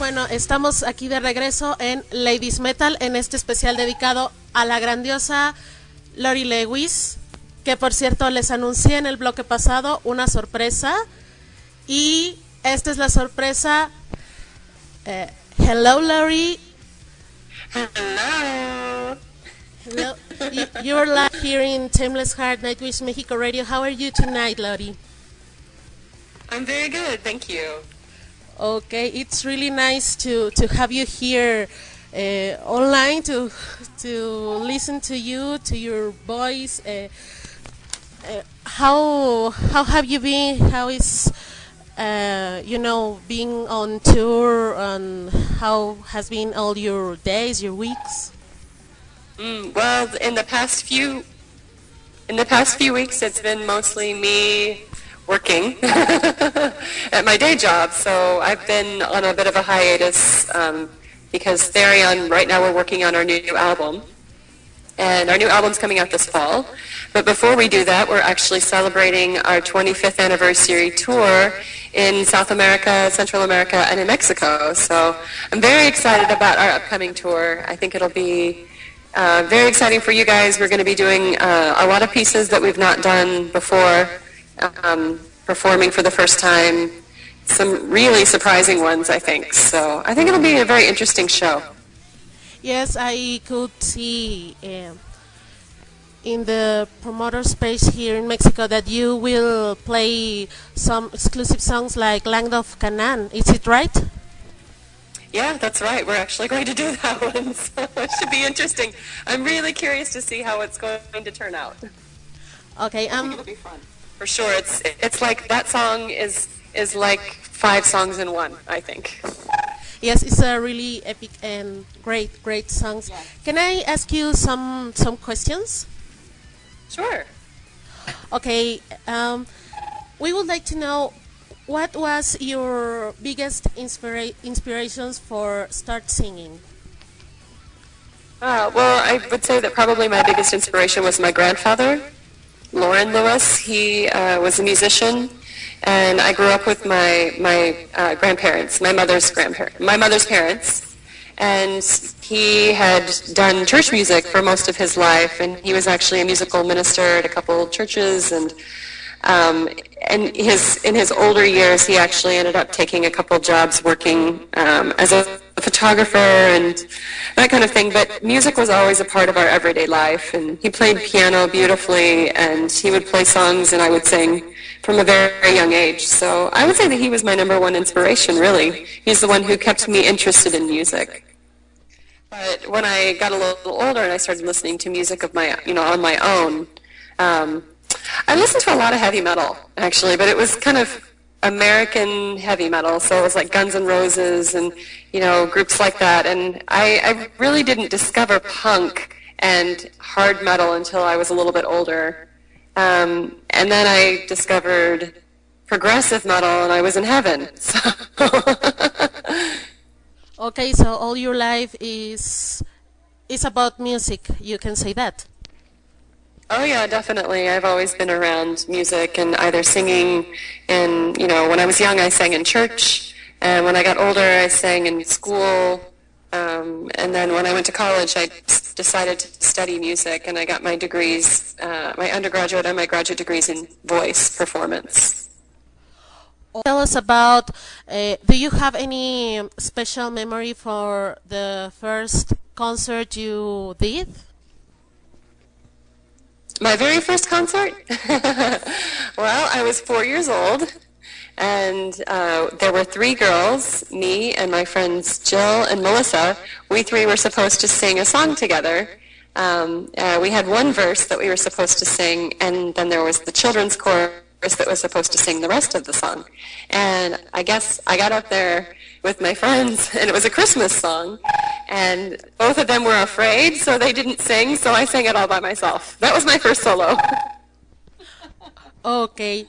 Bueno, estamos aquí de regreso en Ladies Metal, en este especial dedicado a la grandiosa Lori Lewis, que por cierto les anuncié en el bloque pasado una sorpresa, y esta es la sorpresa. Hello, Lori. Hello. Hello. You're live here in Tameless Heart, Nightwish México Radio. How are you tonight, Lori? I'm very good, thank you. Okay, it's really nice to have you here online to listen to you, to your voice. How have you been? How is being on tour, and how has been all your days, your weeks? Well, in the past few weeks, it's been mostly me working at my day job. So I've been on a bit of a hiatus because Therion, right now we're working on our new album. And our new album's coming out this fall. But before we do that, we're actually celebrating our 25th anniversary tour in South America, Central America, and in Mexico. So I'm very excited about our upcoming tour. I think it'll be very exciting for you guys. We're going to be doing a lot of pieces that we've not done before, performing for the first time. Some really surprising ones, I think. So I think it'll be a very interesting show. Yes, I could see in the promoter's page here in Mexico that you will play some exclusive songs like Land of Canaan. Is it right? Yeah, that's right. We're actually going to do that one, so it should be interesting. I'm really curious to see how it's going to turn out. Okay, I think it'll be fun. For sure, it's like that song is like 5 songs in one, I think. Yes, it's a really epic and great songs. Yeah. Can I ask you some questions? Sure. Okay, we would like to know what was your biggest inspirations for start singing? Well, I would say that probably my biggest inspiration was my grandfather, Lauren Lewis. He was a musician, and I grew up with my grandparents, my mother's parents, and he had done church music for most of his life, and he was actually a musical minister at a couple churches, and in his older years, he actually ended up taking a couple jobs working as a photographer and that kind of thing. But music was always a part of our everyday life, and he played piano beautifully, and he would play songs, and I would sing from a very young age. So I would say that he was my number one inspiration, really. He's the one who kept me interested in music. But when I got a little older and I started listening to music of my, on my own, I listened to a lot of heavy metal, actually, but it was kind of American heavy metal, so it was like Guns N' Roses and, groups like that. And I really didn't discover punk and hard metal until I was a little bit older. And then I discovered progressive metal, and I was in heaven. So Okay, so all your life is about music, you can say that. Oh yeah, definitely. I've always been around music and either singing, and when I was young I sang in church, and when I got older I sang in school, and then when I went to college I decided to study music, and I got my degrees, my undergraduate and my graduate degrees in voice performance. Tell us about, do you have any special memory for the first concert you did? My very first concert? Well, I was 4 years old, and there were 3 girls, me and my friends Jill and Melissa. We 3 were supposed to sing a song together. We had one verse that we were supposed to sing, and then there was the children's chorus that was supposed to sing the rest of the song. And I guess I got up there with my friends, and it was a Christmas song, and both of them were afraid, so they didn't sing, so I sang it all by myself. That was my first solo. Okay.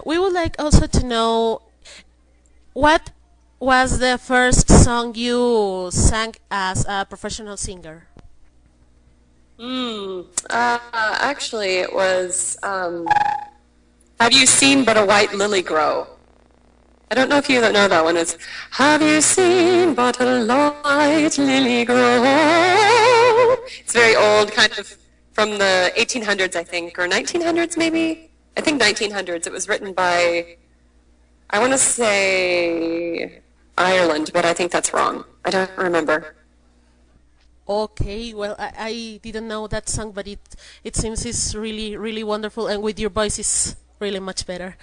We would like also to know, what was the first song you sang as a professional singer? Actually, it was, Have You Seen But a White Lily Grow? I don't know if you know that one. It's, have you seen but a light lily grow? It's very old, kind of from the 1800s, I think, or 1900s maybe? I think 1900s. It was written by, I want to say Ireland, but I think that's wrong. I don't remember. Okay, well, I didn't know that song, but it seems it's really, really wonderful, and with your voice is really much better.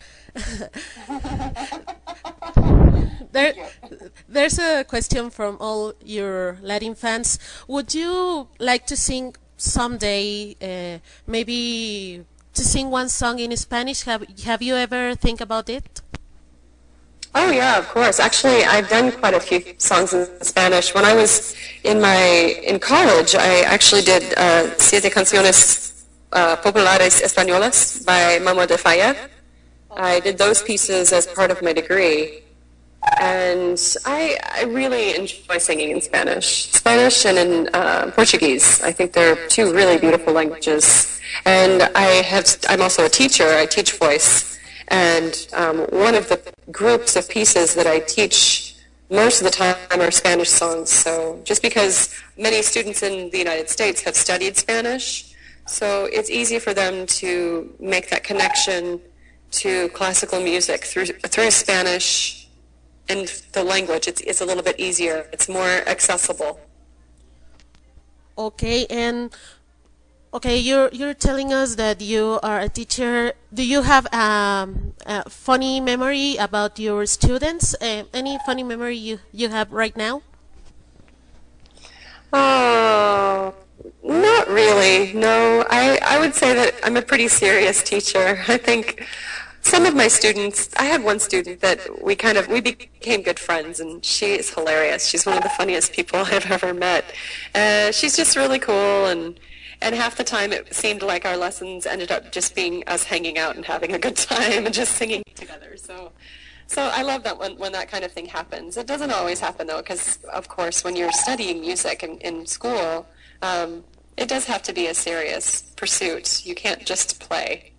There's a question from all your Latin fans. Would you like to sing someday, maybe to sing one song in Spanish? Have you ever think about it? Oh yeah, of course. Actually, I've done quite a few songs in Spanish. When I was in college, I actually did siete canciones populares españolas by Mamo de Falla. I did those pieces as part of my degree. And I really enjoy singing in Spanish. Spanish and in Portuguese. I think they're two really beautiful languages. And I'm also a teacher. I teach voice. And one of the groups of pieces that I teach most of the time are Spanish songs. So just because many students in the United States have studied Spanish, so it's easy for them to make that connection to classical music through Spanish and the language. It's a little bit easier. It's more accessible. Okay, and okay, you're telling us that you are a teacher. Do you have a funny memory about your students? Any funny memory you have right now? Oh, not really. No, I would say that I'm a pretty serious teacher. I think some of my students, I had one student that we became good friends, and she is hilarious. She's one of the funniest people I've ever met. She's just really cool, and half the time it seemed like our lessons ended up just being us hanging out and having a good time and just singing together. So I love that when that kind of thing happens. It doesn't always happen though, because of course when you're studying music in school, it does have to be a serious pursuit. You can't just play.